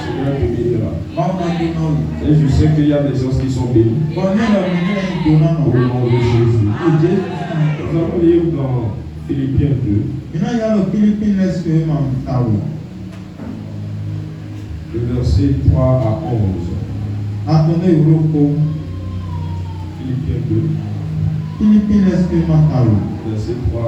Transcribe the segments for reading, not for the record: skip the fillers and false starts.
Seigneur te bénira. Et je sais qu'il y a des gens qui sont bénis. Au nom de Jésus. Nous allons lire dans Philippiens 2. Le verset 3 à 11. Philippiens 2. Verset 3 à 11.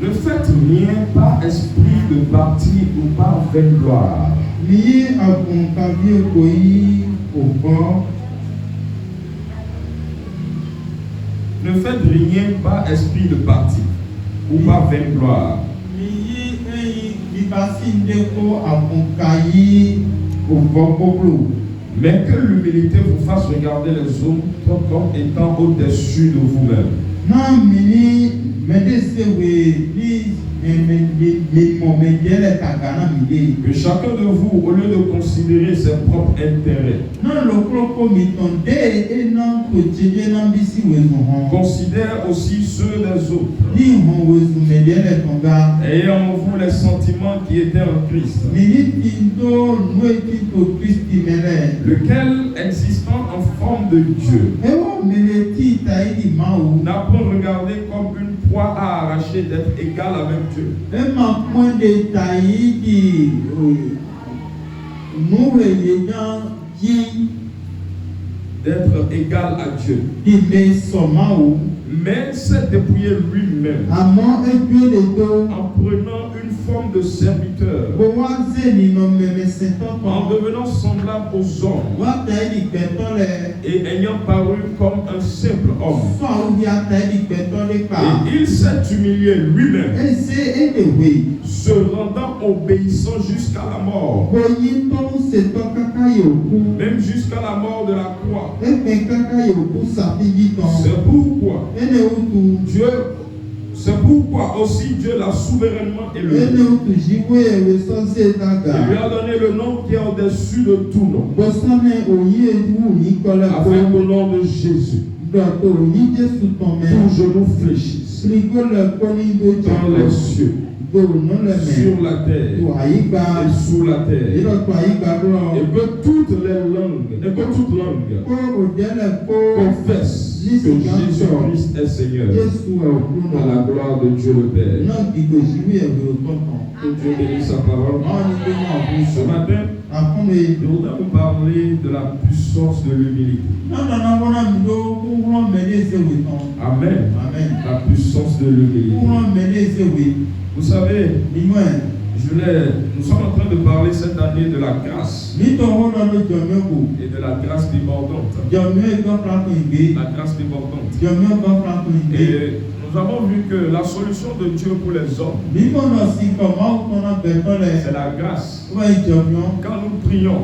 Ne faites rien par esprit de parti ou par vaine gloire. Ne faites rien par esprit de parti ou par vaine gloire. Mais que l'humilité vous fasse regarder les autres comme étant au-dessus de vous-même. Que chacun de vous, au lieu de considérer ses propres intérêts, considère aussi ceux des autres. Ayant en vous les sentiments qui étaient en Christ, lequel, existant en forme de Dieu, n'a pas regardé comme une proie à arracher d'être égal avec Dieu. D'être égal à Dieu. Mais s'est dépouillé lui-même en prenant une forme de serviteur, en devenant semblable aux hommes et ayant paru comme un simple homme. Et il s'est humilié lui-même, se rendant obéissant jusqu'à la mort, même jusqu'à la mort de la croix. C'est pourquoi aussi Dieu l'a souverainement élevé. Il lui a donné le nom qui est au-dessus de tout nom, afin qu'au nom de Jésus, tout genou fléchisse, dans les cieux, sur la terre et sous la terre, et que toutes les langues, confessent que Jésus-Christ est Seigneur, à la gloire de Dieu le Père. Que Dieu bénisse sa parole. Ce matin, nous voudrais vous parler de la puissance de l'humilité. Amen. La puissance de l'humilité. Vous savez, nous sommes en train de parler cette année de la grâce et de la grâce débordante. La grâce débordante. Et nous avons vu que la solution de Dieu pour les hommes, c'est la grâce. Quand nous prions,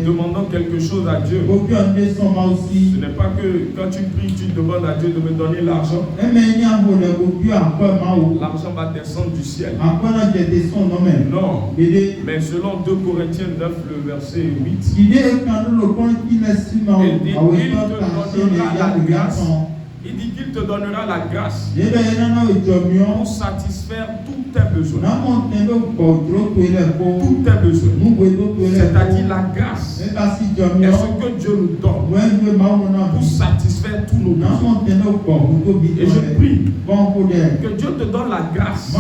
demandons quelque chose à Dieu, ce n'est pas que quand tu pries, tu demandes à Dieu de me donner l'argent. L'argent va descendre du ciel. Non, mais selon 2 Corinthiens 9, le verset 8, il dit qu'il te donnera la grâce. Il dit qu'il te donnera la grâce pour satisfaire tous tes besoins. Tous tes besoins. C'est-à-dire la grâce est ce que Dieu nous donne pour satisfaire tous nos besoins. Et je prie que Dieu te donne la grâce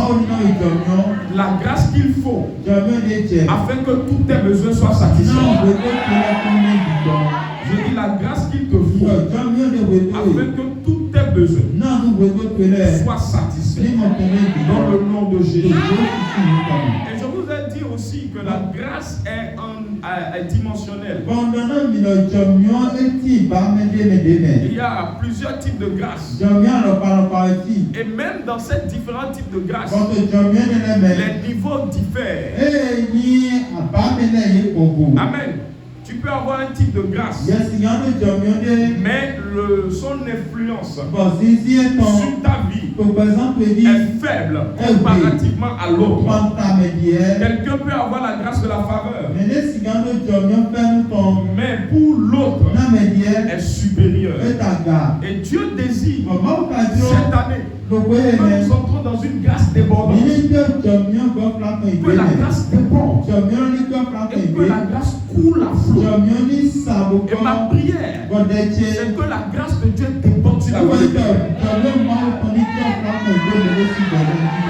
qu'il faut afin que tous tes besoins soient satisfaits. Je dis la grâce qu'il te faut afin que tous tes besoins soient satisfaits dans le nom de Jésus. Et je vous ai dit aussi que la grâce est dimensionnelle. Il y a plusieurs types de grâce. Et même dans ces différents types de grâce, les niveaux diffèrent. Amen. Tu peux avoir un type de grâce, mais son influence sur ta vie est faible comparativement à l'autre. Quelqu'un peut avoir la grâce de la faveur, mais pour l'autre est supérieur. Et Dieu désire cette année que nous entrons dans une grâce débordante. Que la grâce déborde et que la grâce coule à flot. Et ma prière, c'est que la grâce de Dieu déborde sur la vie. Que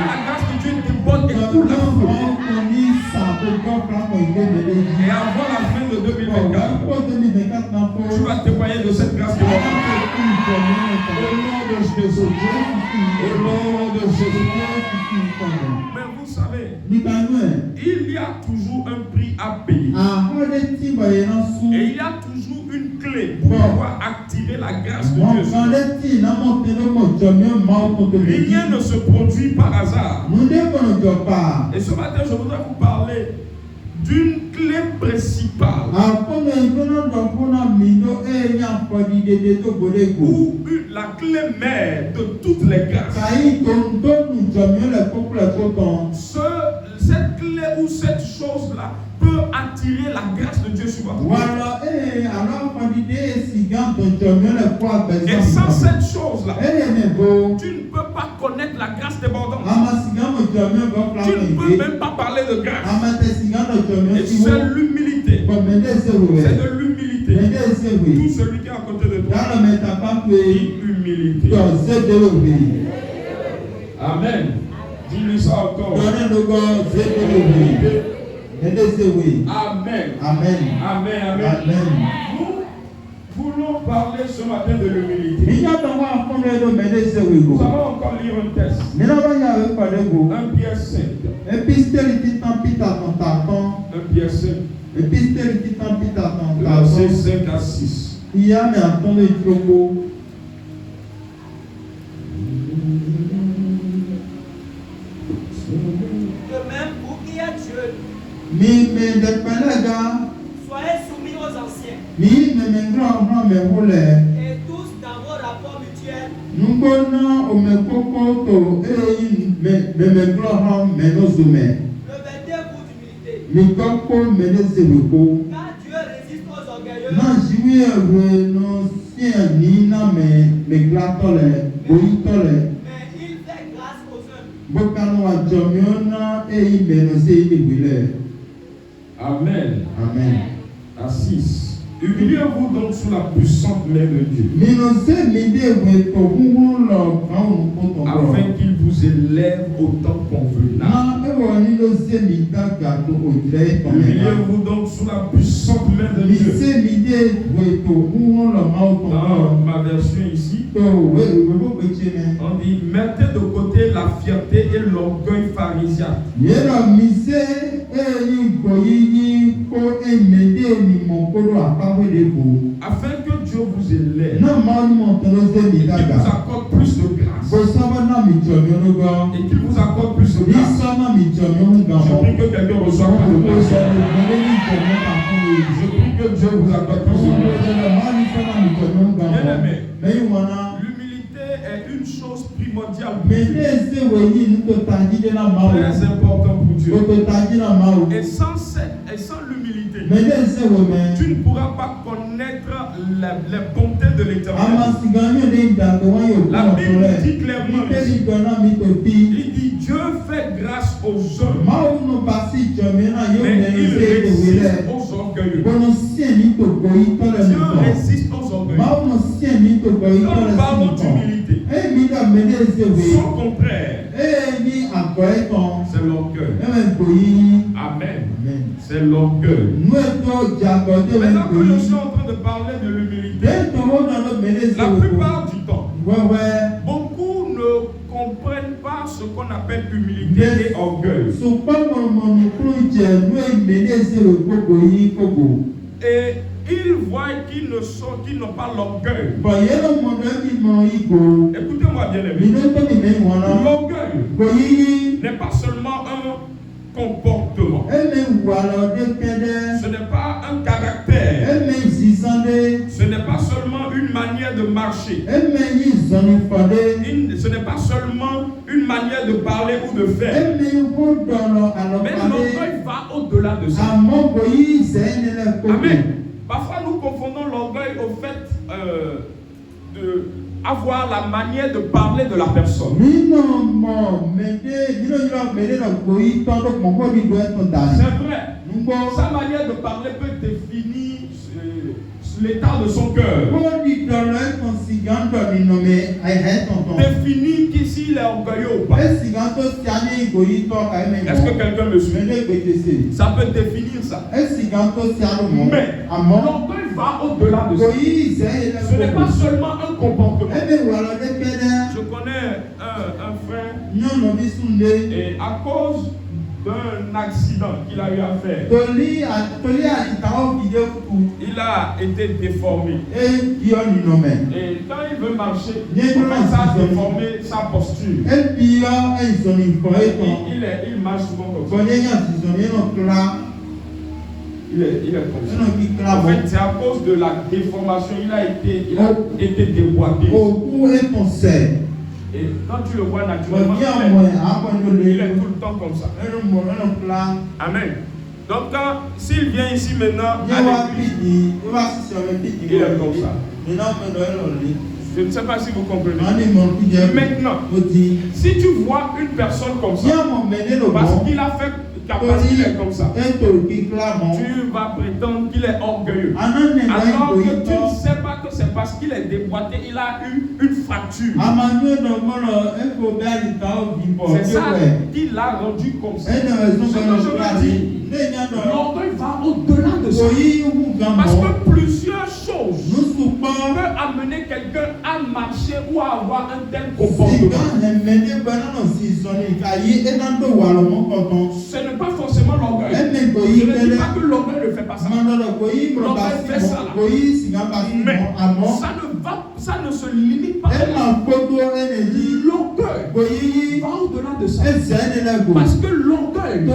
la grâce de Dieu déborde et coule à flot. Et avant la fin de 2024, tu vas témoigner de cette grâce débordante. Au nom de Jésus. Au nom de Jésus. Mais vous savez, il y a toujours un prix à payer. Et il y a toujours une clé pour pouvoir activer la grâce de Dieu. Rien ne se produit par hasard. Et ce matin, je voudrais vous parler d'une clé principale ou la clé mère de toutes les grâces. Cette clé ou cette chose-là peut attirer la grâce de Dieu sur votre vie. Et sans cette chose-là, tu ne peux pas connaître la grâce débordante. Tu ne peux même pas parler de grâce. Et c'est l'humilité. C'est de l'humilité. Tout celui qui est à côté de toi, dit humilité. Amen. Dis-lui ça encore. Amen. Amen. Amen. Amen. Nous voulons parler ce matin de l'humilité. Nous allons encore lire un texte. 1 Pierre 5. 1 Pierre 5. Versets 5 à 6. Soyez soumis aux anciens. Et tous dans vos rapports mutuels. Revêtez-vous d'humilité. Car Dieu résiste aux orgueilleux. Mais il fait grâce aux humbles. Amen. Amen. À 6. Humiliez-vous donc sous la puissante main de Dieu, afin qu'il vous élève au temps convenable. Humiliez-vous donc sous la puissante main de Dieu. Dans ma version ici, on dit mettez de côté la fierté et l'orgueil pharisien, afin que Dieu vous élève et qu'il vous accorde plus de grâce. Et qu'il vous accorde plus de grâce. Je prie que quelqu'un reçoive plus de grâce. Je prie que Dieu vous accorde plus de grâce. Bien-aimé, l'humilité est une chose primordiale pour Dieu. Très important pour Dieu. Et sans l'humilité, tu ne pourras pas connaître les bontés de l'Éternel. La Bible dit clairement ici, il dit Dieu fait grâce aux hommes, mais il résiste aux orgueilleux. Dieu résiste aux orgueilleux. Quand nous parlons d'humilité, son contraire, c'est l'orgueil. Amen. C'est l'orgueil. Maintenant que je suis en train de parler de l'humilité, la plupart du temps, beaucoup ne comprennent pas ce qu'on appelle humilité et orgueil. Et ils voient qu'ils n'ont pas l'orgueil. Écoutez-moi bien, aimé. L'orgueil n'est pas seulement comportement. Ce n'est pas un caractère. Ce n'est pas seulement une manière de marcher. Ce n'est pas seulement une manière de parler ou de faire. Mais l'orgueil va au-delà de ça. Amen. Parfois nous confondons l'orgueil au fait d'avoir la manière de parler de la personne. C'est vrai. Sa manière de parler peut définir l'état de son cœur. Définir s'il est orgueilleux ou pas. Est-ce que quelqu'un me suit? Ça peut définir ça. Mais l'orgueil va au-delà de ça. Ce n'est pas seulement un comportement. Je connais un frère et à cause d'un accident qu'il a eu à faire, il a été déformé. Et quand il veut marcher, ça a déformé sa posture. Il marche souvent comme ça. Il est comme ça. En fait, c'est à cause de la déformation, il a été déboîté. Et quand tu le vois naturellement, il est tout le temps comme ça. Amen. Donc s'il vient ici maintenant, il est comme ça. Je ne sais pas si vous comprenez. Maintenant, si tu vois une personne comme ça, parce qu'il a fait parce qu'il est comme ça, tu vas prétendre qu'il est orgueilleux. Alors que tu ne sais pas que c'est parce qu'il est déboîté, il a eu une fracture. C'est ça qui l'a rendu comme ça. Ce que je veux dire, l'orgueil va au-delà de ça. Parce que plusieurs choses peuvent amener quelqu'un à marcher ou à avoir un tel comportement. Ce n'est pas forcément l'orgueil. Je ne dis pas que l'orgueil ne fait pas ça. L'orgueil fait ça là. Mais ça ne se limite pas à l'orgueil. Va au-delà de ça. Parce que l'orgueil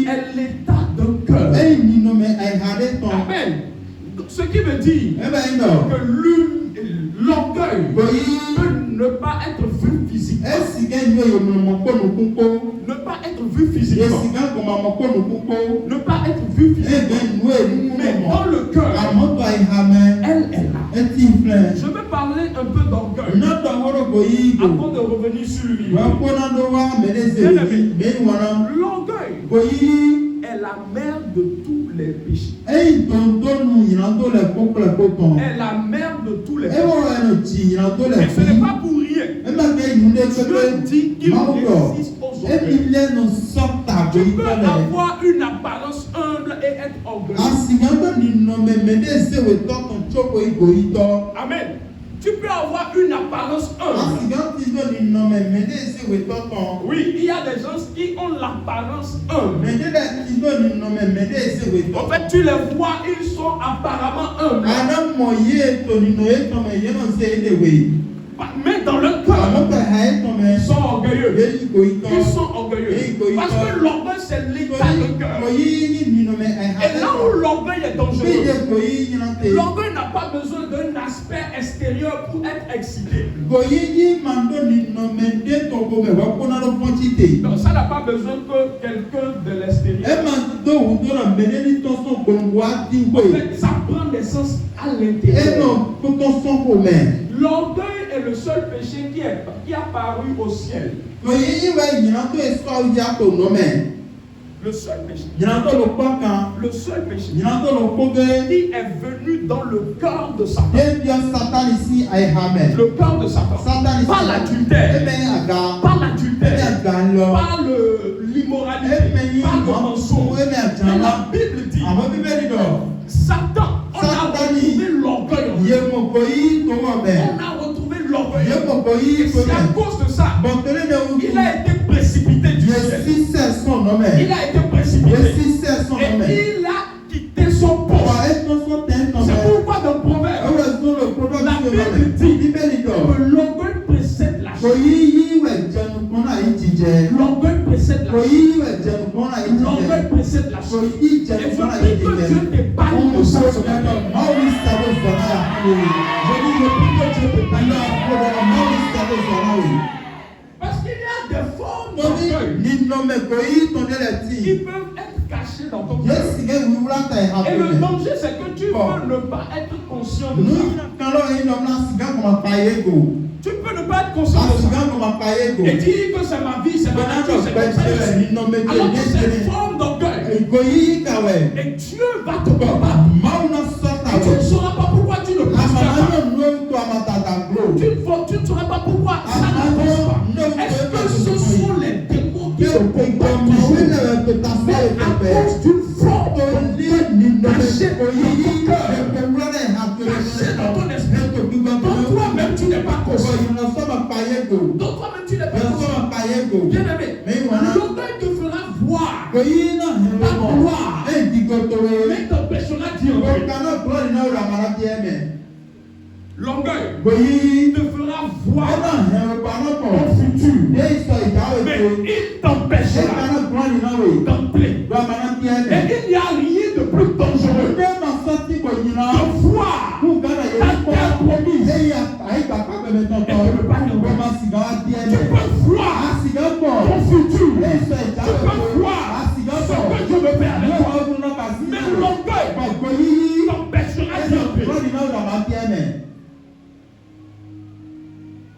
est l'état d'un cœur. Amen. Ce qui veut dire que l'orgueil peut ne pas être vu physiquement. Ne pas être vu physiquement. Ne pas être vu physiquement. Mais dans le cœur, elle est là. Je vais parler un peu d'orgueil avant de revenir sur lui. L'orgueil est la mère de tous les péchés. Est la mère de tous les péchés. Et ce n'est pas pour rien. Dieu dit qu'il résiste aux orgueilleux. Tu peux avoir une apparence humble et être orgueilleux. Amen. Tu peux avoir une apparence humble. Oui, il y a des gens qui ont l'apparence humble. En fait, tu les vois, ils sont apparemment humbles. Mais dans le cœur, ils sont orgueilleux. Ils sont orgueilleux. Parce que l'orgueil, c'est l'état de cœur. Et là où l'orgueil est dangereux, l'orgueil n'a pas besoin d'un aspect extérieur pour être excité. Donc ça n'a pas besoin que quelqu'un de l'extérieur. En fait, ça prend naissance à l'intérieur. L'orgueil est le seul péché qui a paru au ciel. Le seul péché. Le seul péché qui est venu dans le cœur de Satan. Le cœur de Satan. Pas l'adultère. Pas l'adultère. Pas l'immoralité. Pas le mensonge. Mais la Bible dit Satan, on a retrouvé l'orgueil. On a retrouvé l'orgueil. Et c'est à cause de ça il a été précipité du ciel. Il a été précipité. Et il a quitté son poste. C'est pourquoi dans le proverbe, la Bible dit que l'orgueil précède la chute. L'orgueil précède la chose. L'orgueil précède la chose. Et je prie que Dieu te parle de ça ce matin. Je dis, je prie que Dieu te parle. Parce qu'il y a des formes d'orgueil qui peuvent être cachées dans ton cœur. Et le danger, c'est que tu peux ne pas être conscient de ça. Tu peux ne pas être conscient de ça. Et dire que c'est ma vie, c'est ma nature, c'est comme ça que je suis. Alors que c'est une forme d'orgueil. Et Dieu va te combattre. Et tu ne sauras pas pourquoi tu ne prospères pas. Tu ne sauras pas pourquoi ça n'avance pas. Est-ce que ce sont les démons qui te combattent toujours? Mais à cause d'une forme d'orgueil cachée dans ton cœur, cachée dans ton esprit, dont toi-même tu n'es pas conscient. Donc toi-même tu n'es pas conscient. Bien aimé, l'orgueil te fera voir ta gloire, mais t'empêchera d'y entrer. L'orgueil te fera voir ton futur, mais il t'empêchera d'entrer. Et il n'y a rien de plus dangereux de voir ta terre promise et de ne pas y entrer. Tu peux voir ton futur, tu peux voir ce que Dieu veut faire avec toi, mais l'orgueil t'empêchera d'y entrer.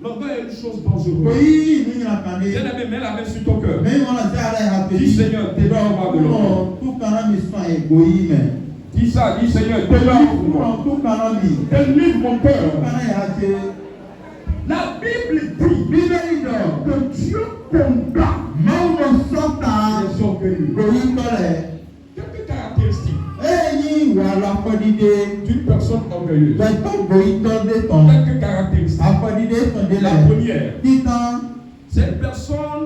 L'orgueil est une chose dangereuse. Bien aimé, mets la main sur ton cœur. Dis Seigneur, délivre-moi de l'orgueil. Dis ça, dis Seigneur, délivre-moi. Délivre mon cœur. La Bible dit que Dieu combat les orgueilleux. Quelques caractéristiques d'une personne orgueilleuse. Quelques caractéristiques. La première, c'est une personne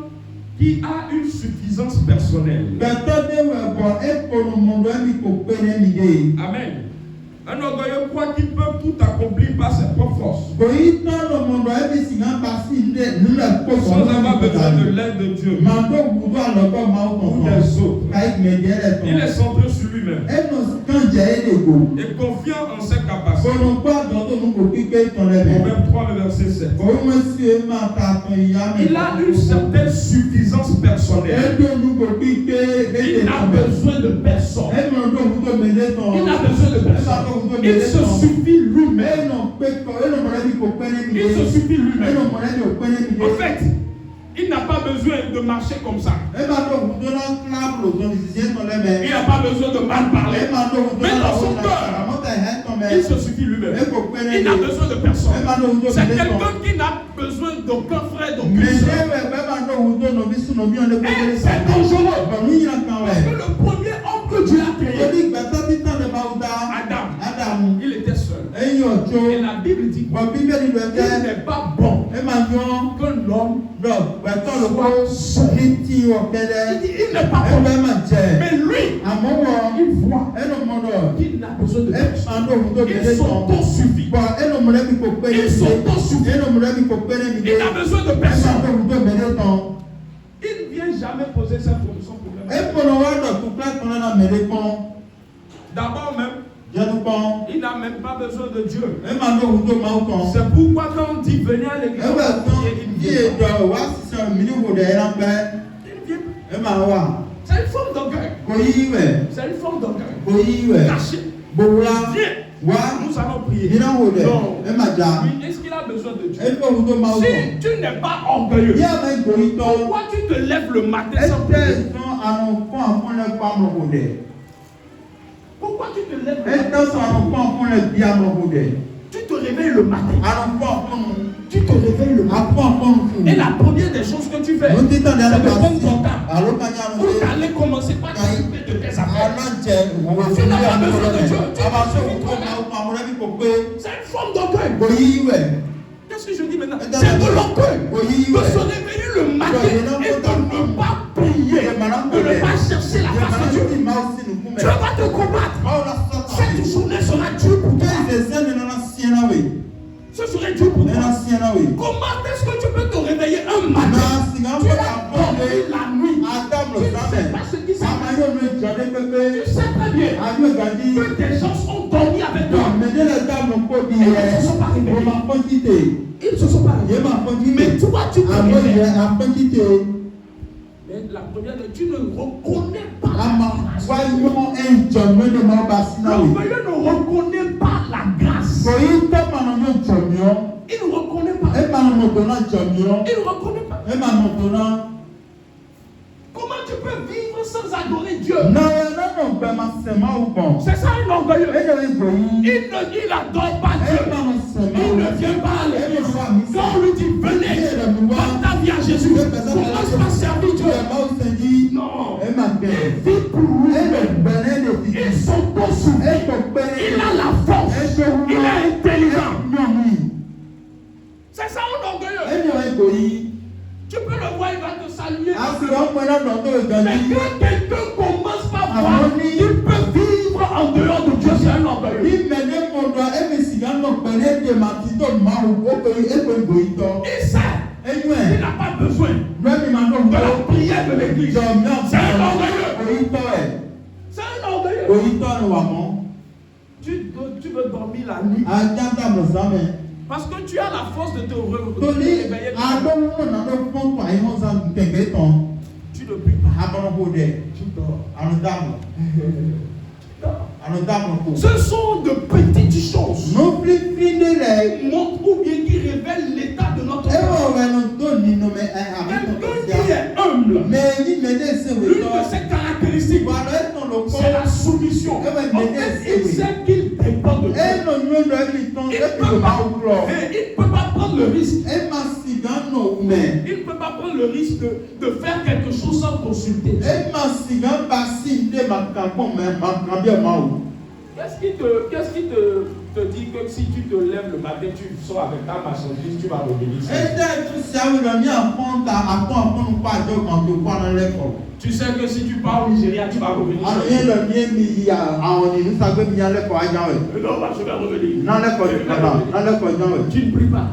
qui a une suffisance personnelle. Amen. Un orgueilleux croit qu'il peut tout accomplir par ses propres forces, sans avoir besoin de l'aide de Dieu ou des autres. Il est centré sur lui-même et confiant en ses capacités. Proverbe 3, le verset 7. Il a une certaine suffisance personnelle. Il n'a besoin de personne. Il n'a besoin de personne. Il se suffit lui-même. Il se suffit lui-même. En fait, il n'a pas besoin de marcher comme ça. Il n'a pas besoin de mal parler. Mais dans son cœur, il se suffit lui-même. Il n'a besoin de personne. C'est quelqu'un qui n'a besoin d'aucun frère, d'aucune soeur. Et c'est dangereux. Parce que le premier homme que Dieu a créé, Adam, il était seul. Et la Bible dit qu'il n'est pas bon qu'un homme soit seul. Il dit il n'est pas bon. Mais lui, il voit qu'il n'a besoin de personne. Il s'auto-suffit. Il n'a besoin de personne. Il ne vient jamais poser sa fonction pour lui. D'abord même, il n'a même pas besoin de Dieu. C'est pourquoi quand on dit venez à l'église, il vient pas. C'est une forme d'orgueil. C'est une forme d'orgueil. Caché. Viens. Nous allons prier. Non. Est-ce qu'il a besoin de Dieu? Si tu n'es pas orgueilleux, pourquoi tu te lèves le matin sans prier? Pourquoi tu te lèves le matin? Tu te réveilles le matin. Tu te réveilles le matin. Et la première des choses que tu fais, c'est de prendre ton temps pour aller commencer par t'occuper de tes affaires. Tu n'as pas besoin de Dieu. Tu vas suivre toi-même. C'est une forme d'orgueil. Qu'est-ce que je dis maintenant? C'est de l'orgueil. De se réveiller le matin et de ne pas prier, de ne pas chercher la face de Dieu. Dieu va te combattre. Cette journée sera dure pour toi. Ce serait dur pour toi. Comment est-ce que tu peux te réveiller un matin? Tu as dormi la nuit. bien que des gens ont dormi avec toi. Et ils ne se sont pas réveillés. Ils ne se sont pas réveillés. Mais toi, tu te réveilles. Mais la première, tu ne reconnais pas. L'orgueilleux ne reconnaît pas la grâce. Il ne reconnaît pas. Il ne reconnaît pas. Comment tu peux vivre sans adorer Dieu? C'est ça un orgueilleux. Il n'adore pas Dieu. Il ne vient pas à l'église. Quand on lui dit venez, donne ta vie à Jésus, commence par servir Dieu. Non. Il vit pour lui. Il s'auto-souffle. Il a la force. Il est intelligent. C'est ça un orgueilleux. Tu peux le voir, il va te saluer. Mais quand quelqu'un commence par voir, il peut vivre en dehors de Dieu, c'est un orgueilleux. Il sait. Il n'a pas besoin de la prière de l'église. C'est un orgueilleux. C'est un orgueilleux. Tu veux dormir la nuit. Parce que tu as la force de te réveiller. Tu ne pries pas. Tu dors. Ce sont de petites choses. Montrent ou bien qui révèlent l'état de notre cœur. Quelqu'un qui est humble. L'une de ses caractéristiques, c'est la soumission. En fait, il sait qu'il dépend de Dieu. Il ne peut pas prendre le risque. Il ne peut pas prendre le risque de faire quelque chose sans consulter. Qu'est-ce qui te dit que si tu te lèves le matin, tu sors avec ta marchandise, tu vas revenir? Tu sais que si tu pars au Nigeria, tu vas revenir. Non, je vais revenir. Tu ne pries pas.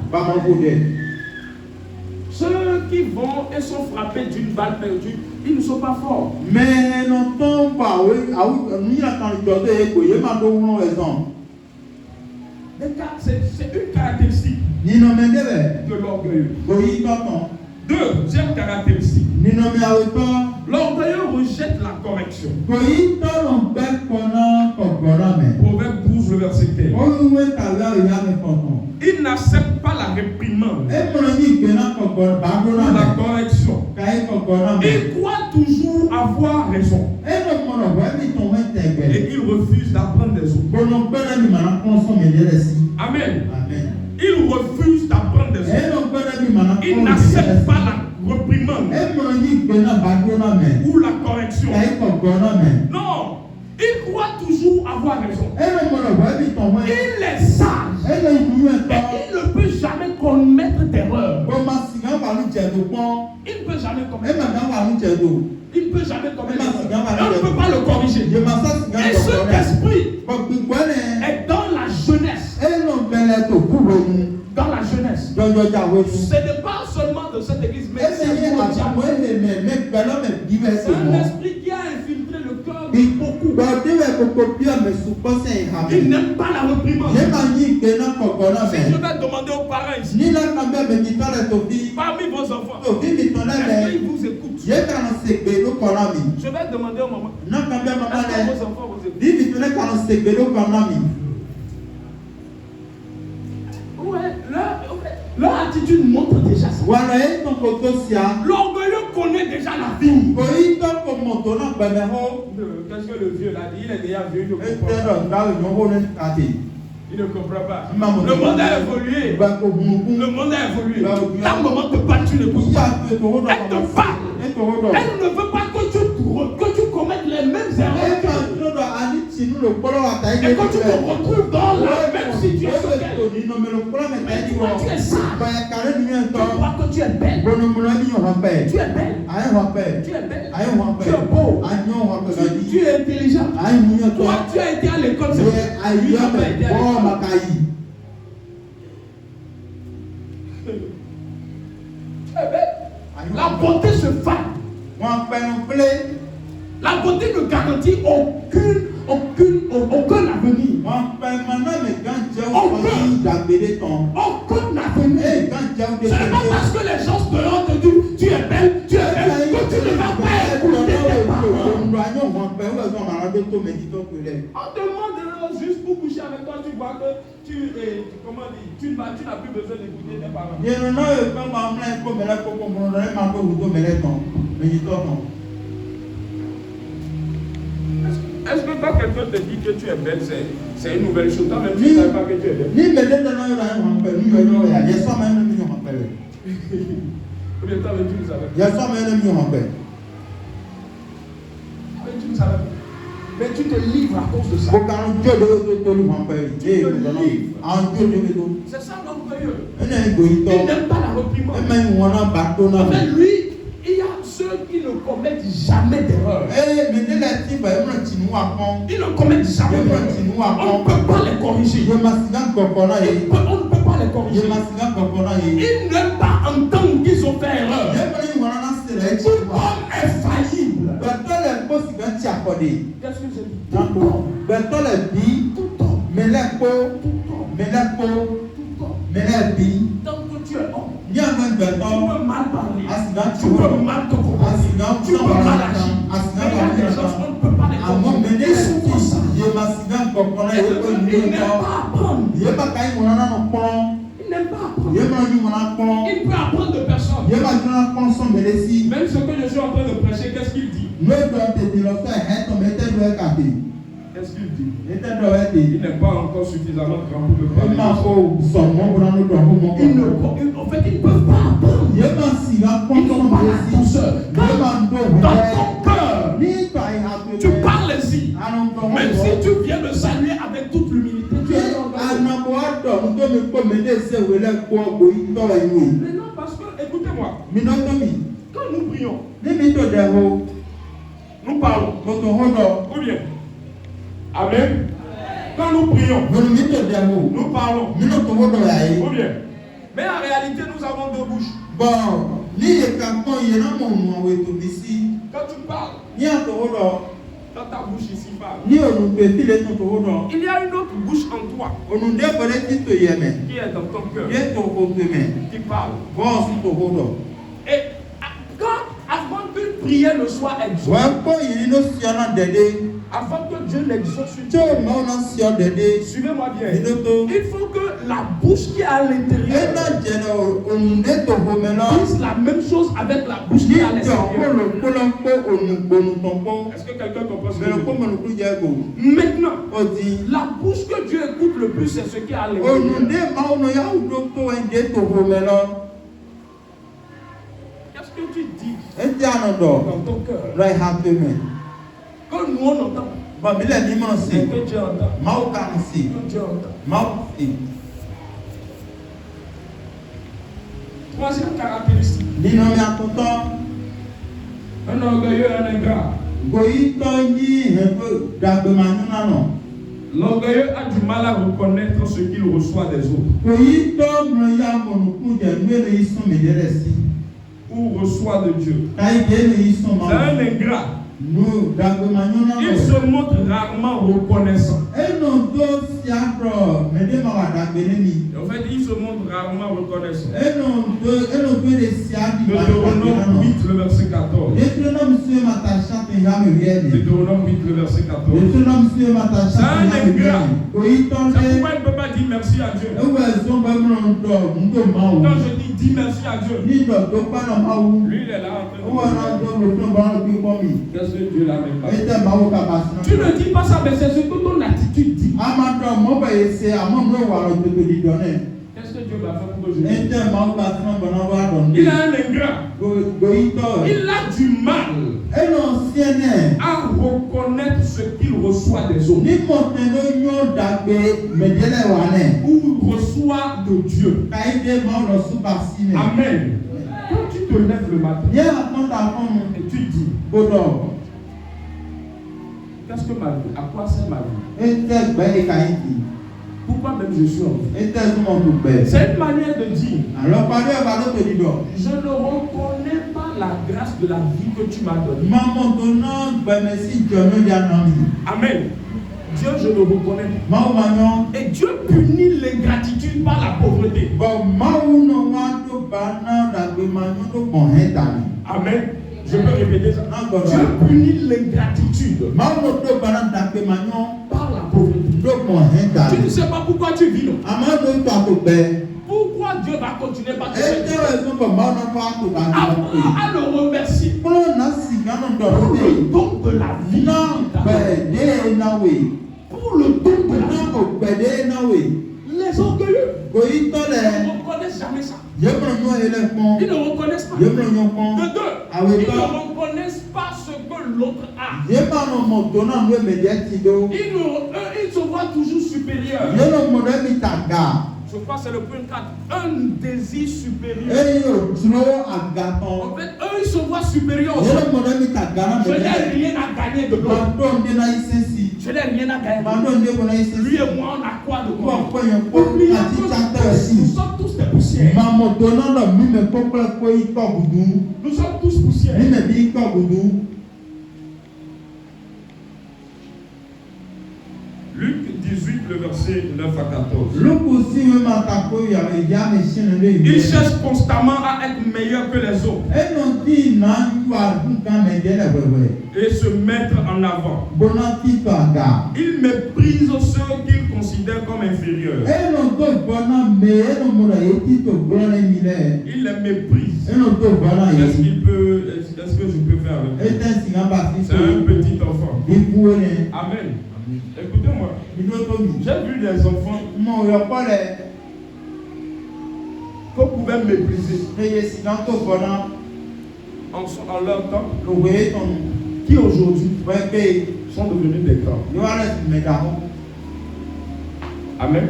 Ceux qui vont et sont frappés d'une balle perdue, ils ne sont pas forts. Mais non, pas. C'est une caractéristique de l'orgueil. Deuxième caractéristique. L'orgueilleux rejette la correction. Proverbe 12, le verset 15. Il n'accepte pas la réprimande ou la correction. Il croit toujours avoir raison. Et il refuse d'apprendre des autres. Amen. Il refuse d'apprendre des autres. Il n'accepte pas la réprimande ou la correction. Non. Il croit toujours avoir raison. Il est sage. Et il ne peut jamais commettre d'erreur. Il ne peut jamais commettre d'erreur. Il ne peut jamais commettre d'erreur. On ne peut pas le corriger. Et cet esprit est dans la jeunesse. Dans la jeunesse. Ce n'est pas seulement de cette église, mais c'est un esprit qui a infiltré le cœur de beaucoup. Il n'aime pas la réprimande. Si je vais demander aux parents ici, parmi vos enfants, est-ce qu'ils vous écoutent? Je vais demander au maman, est-ce que vos enfants vous écoutent? Leur attitude montre déjà ça. L'orgueilleux connaît déjà la vie. Qu'est-ce que le vieux l'a dit? Il est déjà vieux, il ne comprend pas. Le monde a évolué. Le monde a évolué. Ta maman te bat, tu n'écoutes pas. Elle te bat. Elle ne veut pas que tu commettes les mêmes erreurs. Et quand tu te retrouves dans la même situation qu'elle, mais tu vois, tu es sage. Tu crois que tu es belle. Tu es belle. Tu es belle. Tu es beau. Tu es intelligent. Toi, tu as été à l'école. Tu n'as pas été à l'école. La beauté se fait. La beauté ne garantit aucun avenir. Aucun avenir. Ce n'est pas parce que les gens dehors te disent tu es belle, que tu ne vas pas écouter tes parents. On demande juste pour coucher avec toi, tu vois que tu n'as plus besoin d'écouter tes parents. Est-ce que quand quelqu'un te dit que tu es belle, c'est une nouvelle chose? Toi-même, tu ne savais pas que tu es belle. Combien de temps tu ne savais pas? Tu ne savais pas. Mais tu te livres à cause de ça. C'est ça l'orgueilleux. Il n'aime pas la réprimande. Mais lui, il y a ceux qui ne commettent jamais d'erreur. Ils ne commettent jamais d'erreur. On ne peut pas les corriger. On ne peut pas les corriger. Ils n'aiment pas entendre qu'ils ont fait erreur. Tout homme est faillible. Qu'est-ce que j'ai dit? Tout homme. Tant que tu es homme, tu peux mal parler, tu peux mal te comporter, tu peux mal agir. Mais il y a des gens, on ne peut pas les corriger. Ils sont comme ça. Il n'aime pas apprendre. Il n'aime pas apprendre. Il peut apprendre de personne. Même ce que je suis en train de prêcher, qu'est-ce qu'il dit? Qu'est-ce qu'il dit? Il n'est pas encore suffisamment grand pour me parler. En fait, ils ne peuvent pas apprendre. Ils n'ont pas la douceur. Dans ton cœur, tu parles ainsi. Même si tu viens de saluer avec toute l'humilité, tu es mais non, parce que, écoutez-moi, quand nous prions, nous parlons. Ou bien, amen. Quand nous prions, nous parlons. Ou bien. Mais en réalité, nous avons deux bouches. Quand tu parles, quand ta bouche ici parle, il y a une autre bouche en toi qui est dans ton cœur, qui parle. Et quand, avant qu'une prière ne soit exaucée, avant que Dieu l'exauce sur toi, suivez-moi bien. Il faut que la bouche qui est à l'intérieur dise la même chose avec la bouche qui est à l'extérieur. Est-ce que quelqu'un comprend ce que je dis? Maintenant, la bouche que Dieu écoute le plus, c'est ce qui est à l'intérieur. Qu'est-ce que tu dis dans ton cœur? Quand nous on entend, que Dieu entend. Que Dieu entend. Troisième caractéristique. Un orgueilleux, un ingrat. L'orgueilleux a du mal à reconnaître ce qu'il reçoit des autres. Ou reçoit de Dieu. C'est un ingrat. Il se montre rarement reconnaissant. En fait, il se montre rarement reconnaissant. Deutéronome 8, le verset 14. Deutéronome 8, le verset 14. C'est un ingrat. C'est pourquoi il ne peut pas dire merci à Dieu. Quand je dis merci à Dieu, lui il est là en train de qu'est-ce que Dieu l'a même pas. Tu ne dis pas ça, mais c'est ce que ton attitude dit. Qu'est-ce que Dieu va faire pour aujourd'hui? Il a un ingrat. Il a du mal à reconnaître ce qu'il reçoit des autres. Ou reçoit de Dieu. Amen. Quand tu te lèves le matin et tu dis, qu'est-ce que ma vie? À quoi sert ma vie? Pourquoi même je suis en vie? C'est une manière de dire, je ne reconnais pas la grâce de la vie que tu m'as donnée. Amen. Dieu, je le reconnais. Et Dieu punit l'ingratitude par la pauvreté. Amen. Je peux répéter ça. Dieu punit l'ingratitude par la pauvreté. Tu ne sais pas pourquoi tu vis, non? Pourquoi Dieu va continuer par te faire? Apprends à le remercier pour le don de la vie. Pour le don de la vie. Les orgueilleux ne reconnaissent jamais ça. Ils ne reconnaissent pas. De deux, ils ne reconnaissent pas ce que l'autre a. Ils se voient toujours supérieurs. Je crois que c'est le point 4. Un désir supérieur. En fait, eux, ils se voient supérieurs. Je n'ai rien à gagner de l'autre. Je n'ai rien à gagner. Lui et moi, on a quoi de quoi? Nous sommes tous des poussières. Nous sommes tous poussières. Luc 18, le verset 9 à 14. Ils cherchent constamment à être meilleurs que les autres et se mettre en avant. Ils méprisent ceux qu'ils considèrent comme inférieurs. Ils les méprisent. Est-ce que je peux faire avec lui? C'est un petit enfant. Amen. Écoutez-moi, j'ai vu des enfants qu'on pouvait mépriser en leur temps, qui aujourd'hui sont devenus des grands. Amen.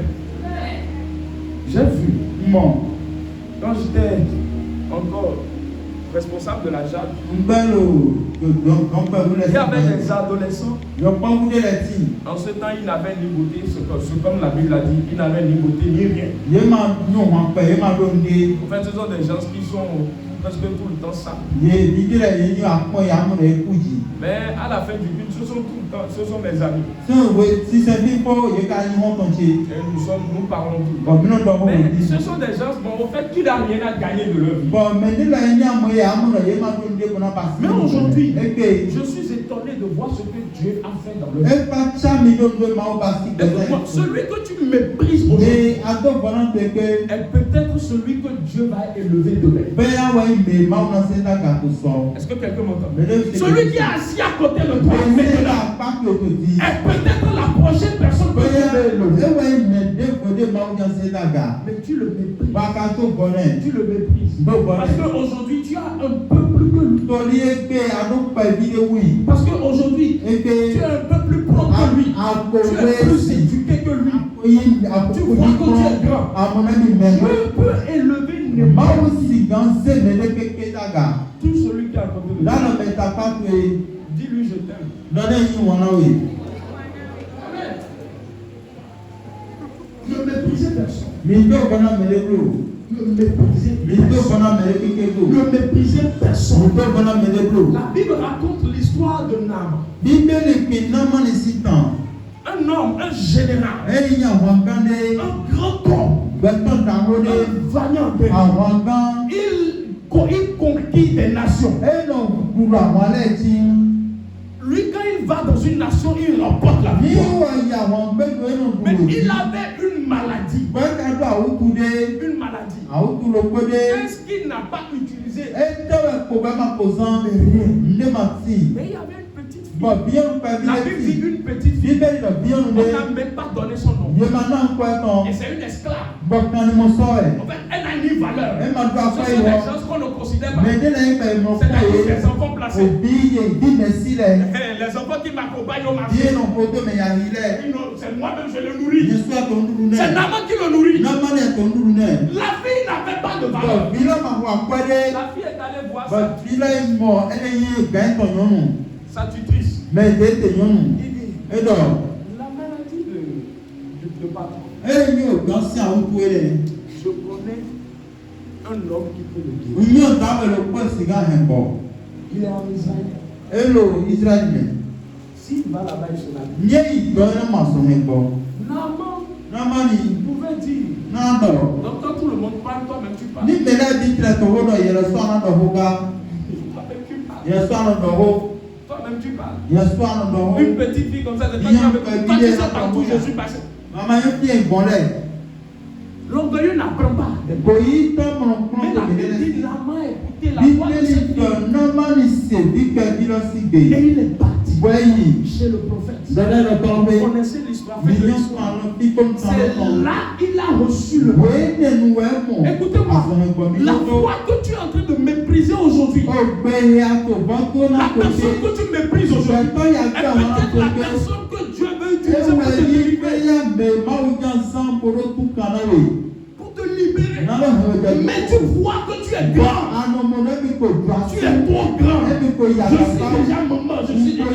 J'ai vu, quand j'étais encore responsable de la JAD, il y avait des adolescents. En ce temps, ils n'avaient ni beauté, comme la Bible a dit, ils n'avaient ni beauté ni rien. En fait, ce sont des gens qui sont presque tout le temps ça. Mais à la fin du culte, ce sont mes amis. Et nous parlons tout le temps. Mais ce sont des gens, au fait, qui n'ont rien à gagner de leur vie. Mais aujourd'hui, je suis étonné de voir ce que Dieu a fait dans leur vie. Celui que tu méprises aujourd'hui est peut-être celui que Dieu va élever demain. Est-ce que quelqu'un m'entend? Celui qui est assis à côté de toi maintenant est peut-être la prochaine personne que Dieu va élever. Mais tu le méprises. Tu le méprises. Parce qu'aujourd'hui, tu as un peu plus que lui. Parce qu'aujourd'hui, tu es un peu plus propre que lui. Tu es plus éduqué que lui. Tu vois que tu es grand. Dieu peut élever une époque. Tout celui qui est à côté de lui, dis-lui je t'aime. Amen. Ne méprisez personne. Ne méprisez personne. La Bible raconte l'histoire de Naaman. Un homme, un général, un grand homme, un vaillant guerrier. Il conquit des nations. Lui, quand il va dans une nation, il remporte la victoire. Mais il avait une maladie. Une maladie. Qu'est-ce qu'il n'a pas utilisé? Mais il y avait une petite fille. La Bible dit une petite fille. On n'a même pas donné son nom. Et c'est une esclave. En fait, elle n'a ni valeur. Ce sont des gens qu'on ne considère pas. C'est-à-dire des enfants placés. Les enfants qui m'accompagnent au marché. C'est moi-même, je le nourris. C'est Naaman qui le nourrit. La fille n'avait pas de valeur. La fille est allée voir sa tutrice. Il dit, la maladie de patron. Je connais un homme qui peut le guérir. Il est en Israël. Hello, Israël. Si S'il va là-bas, il se lave. Naaman, il pouvait dire. Donc quand tout le monde parle, toi-même tu parles. Toi-même tu parles. Une petite fille comme ça, c'est pas grave. Quand tu sais partout, je suis passé. L'orgueilleux n'apprend pas. Mais la Bible dit, Naaman a écouté la voix de cette fille. Et il est parti chez le prophète. Vous connaissez l'histoire. C'est là qu'il a reçu le prophète. Écoutez-moi, la foi que tu es en train de mépriser aujourd'hui, la personne que tu méprises aujourd'hui, est peut-être la personne que Dieu veut utiliser pour te délivrer. Pour te libérer. Mais tu vois que tu es grand. Tu es trop grand. Je suis déjà maman, je suis déjà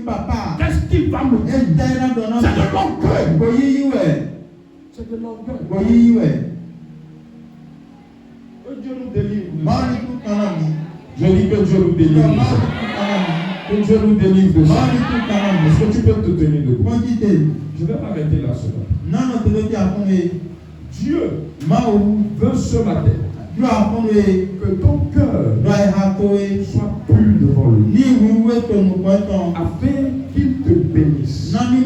papa. Qu'est-ce qu'il va me dire? C'est de l'orgueil. C'est de l'orgueil. Que Dieu nous délivre. Je dis que Dieu nous délivre. Que Dieu nous délivre de ça. Est-ce que tu peux te tenir debout? Je vais m'arrêter là cela. Dieu veut ce matin que ton cœur soit pur devant lui, afin qu'il te bénisse, afin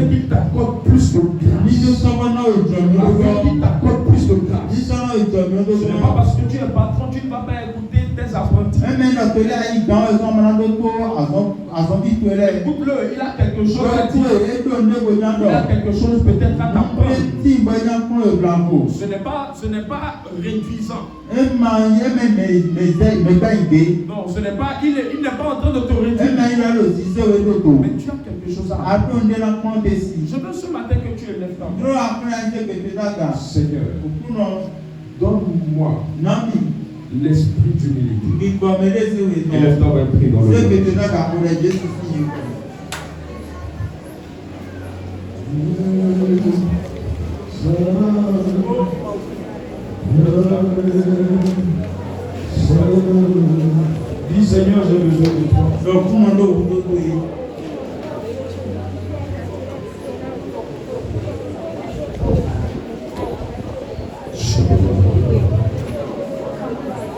qu'il t'accorde plus de grâce, afin qu'il t'accorde plus de grâce. Ce n'est pas parce que tu es patron, tu ne vas pas écouter tes apprentis. Écoute-le, il a quelque chose à dire. Il a quelque chose peut-être à t'apprendre. Ce n'est pas réduisant. Non, ce n'est pas, il n'est pas en train de te réduire. Mais tu as quelque chose à apprendre. Je veux ce matin que tu élèves ta main. Seigneur, donne-moi l'esprit d'humilité. Élève ta main, prie dans le nom. Dis Seigneur, j'ai besoin de toi.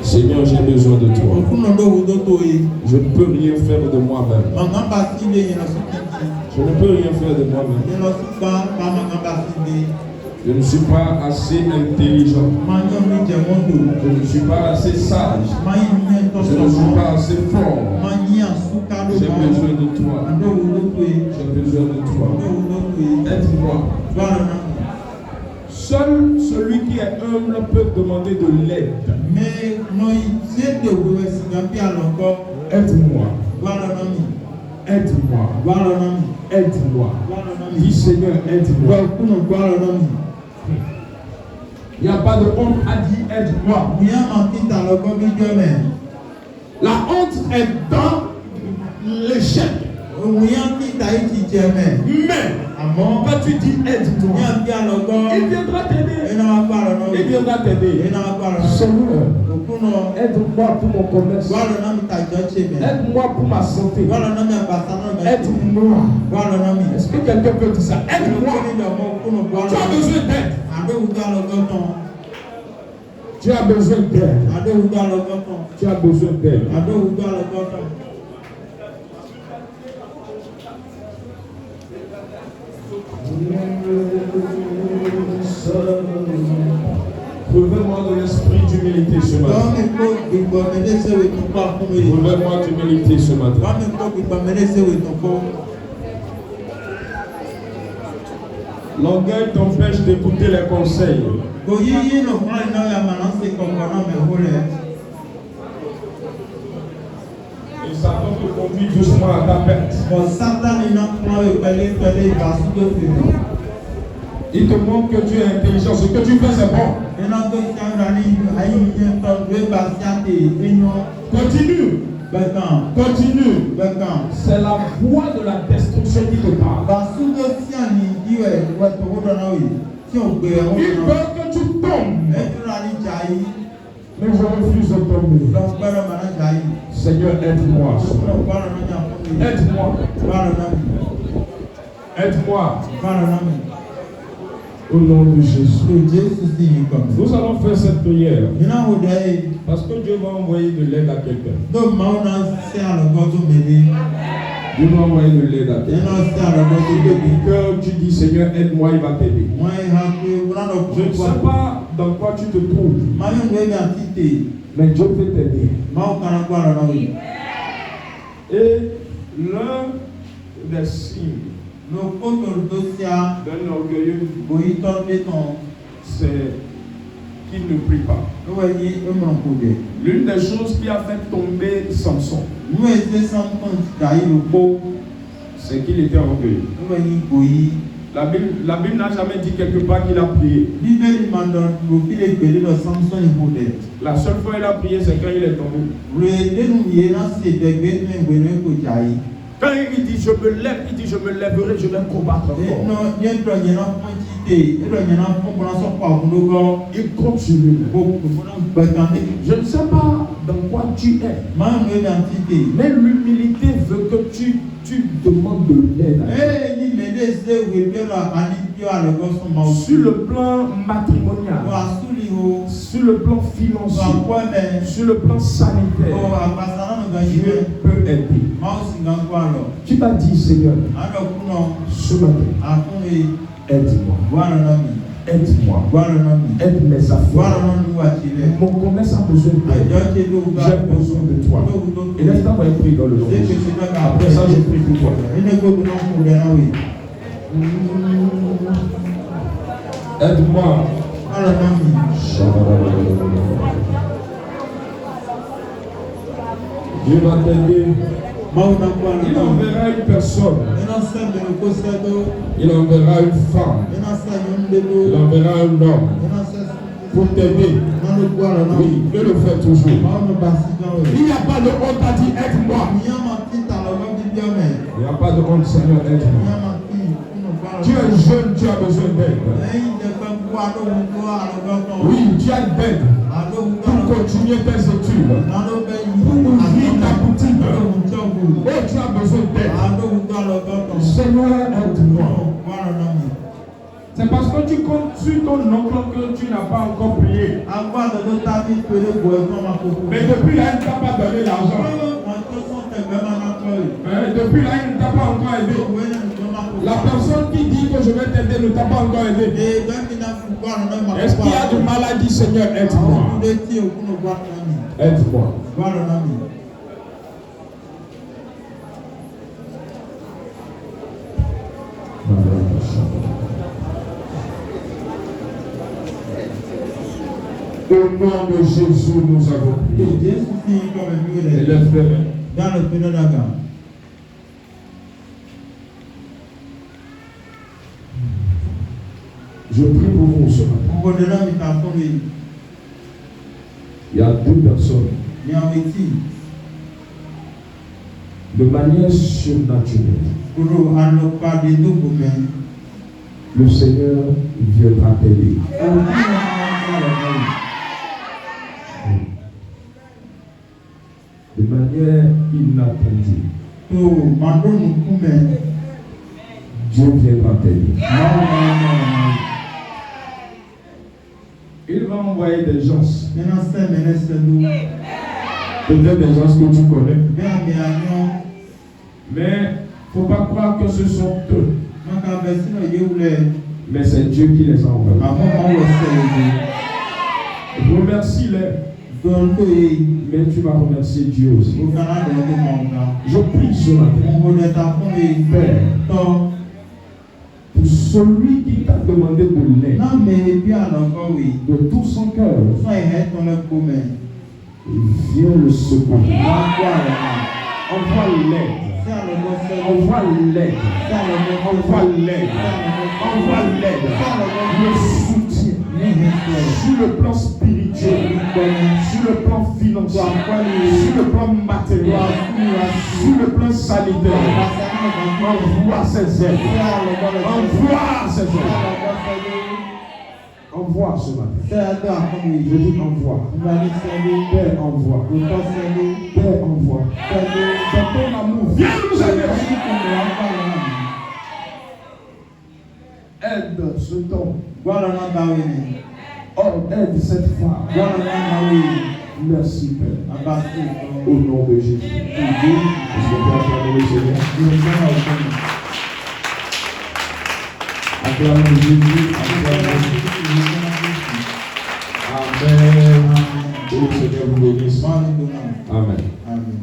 Seigneur, j'ai besoin de toi. Je ne peux rien faire de moi-même. Je ne peux rien faire de moi-même. Je ne suis pas assez intelligent. Je ne suis pas assez sage. Je ne suis pas assez fort. J'ai besoin de toi. J'ai besoin de toi. Aide-moi. Seul celui qui est humble peut demander de l'aide. Aide-moi. Aide-moi. Aide-moi. Dis Seigneur, aide-moi. Il n'y a pas de honte à dire aide-moi. La honte est dans l'échec. Mais quand tu dis aide-moi, il viendra t'aider. Il viendra t'aider. Seigneur, aide-moi pour mon commerce. Aide-moi pour ma santé. Aide-moi. Est-ce que quelqu'un peut dire ça? Aide-moi. Tu as besoin d'aide. Tu as besoin d'aide. Tu as besoin d'aide. Relève-moi de l'esprit d'humilité ce matin. Relève-moi d'humilité ce matin. L'orgueil t'empêche d'écouter les conseils. Et Satan te conduit doucement à ta perte. Il te montre que tu es intelligent. Ce que tu fais, c'est bon. Continue. Continue. C'est la voie de la destruction qui te parle. Il veut que tu tombes. Mais je refuse de tomber. Seigneur, aide-moi. Aide-moi. Aide-moi. Au nom de Jésus. Nous allons faire cette prière. Parce que Dieu va envoyer de l'aide à quelqu'un. Dieu va envoyer de l'aide à quelqu'un. Tu dis Seigneur, aide-moi, il va t'aider. Je ne sais pas dans quoi tu te trouves. Mais Dieu peut t'aider. Et l'un des signes d'un orgueilleux, c'est qu'il ne prie pas. L'une des choses qui a fait tomber Samson, c'est qu'il était orgueilleux. La Bible n'a jamais dit quelque part qu'il a prié. La seule fois qu'il a prié, c'est quand il est tombé. Quand il dit je me lève, il dit je me lèverai, je vais combattre encore. Il compte sur lui. Je ne sais pas dans quoi tu es, mais l'humilité veut que tu demandes de l'aide. Sur le plan matrimonial, sur le plan financier, sur le plan sanitaire, Dieu peut aider. Tu m'as dit Seigneur, ce matin, aide-moi. Aide-moi. Aide mes affaires. Mon commerce a besoin d'aide. J'ai besoin de toi. Et laisse-moi prier dans le nom de Jésus. Après ça, je prie pour toi. Aide-moi. Dieu va t'aider. Il enverra une personne. Il enverra une femme. Il enverra un homme pour t'aider. Oui, Dieu le fait toujours. Il n'y a pas de honte à dire aide-moi. Il n'y a pas de honte, Seigneur, aide-moi. Tu es jeune, tu as besoin d'aide. Oui, tu as une aide pour continuer tes études, pour ouvrir ta boutique. Oh, tu as besoin d'aide. Seigneur, aide-moi. C'est parce que tu comptes sur ton oncle que tu n'as pas encore prié. Mais depuis là, il ne t'a pas donné l'argent. Depuis là, il ne t'a pas encore aidé. La personne qui dit que je vais t'aider ne t'a pas encore aidé. Est-ce qu'il y a de maladie, Seigneur, aide-moi. Aide-moi. Au nom de Jésus, nous avons prié. Et le frère. Je prie pour vous ce matin. Il y a deux personnes. De manière surnaturelle, le Seigneur viendra t'aider. De manière inattendue, Dieu viendra t'aider. Il va envoyer des gens. Peut-être des gens que tu connais. Mais il ne faut pas croire que ce sont eux. Mais c'est Dieu qui les a envoyés. Remercie-les. Mais tu vas remercier Dieu aussi. Je prie ce matin. Père, pour celui qui t'a demandé de l'aide, de tout son cœur, viens le secourir. Envoie l'aide. Envoie l'aide. Envoie l'aide. Envoie l'aide. Le soutien. Sur le plan spirituel, sur le plan financier, sur le plan matériel, sur le plan sanitaire. Envoie ces aides. Envoie ces aides. Envoie ce matin. Je dis envoie. Père, envoie. Père, envoie. C'est ton amour. Viens nous aider. Aide ce homme. Oh, aide cette femme. Merci, Père. Au nom de Jésus. Est-ce que tu as acclamé le Seigneur? Acclamez Jésus. Amen. Que le Seigneur vous bénisse. Amen. Amen.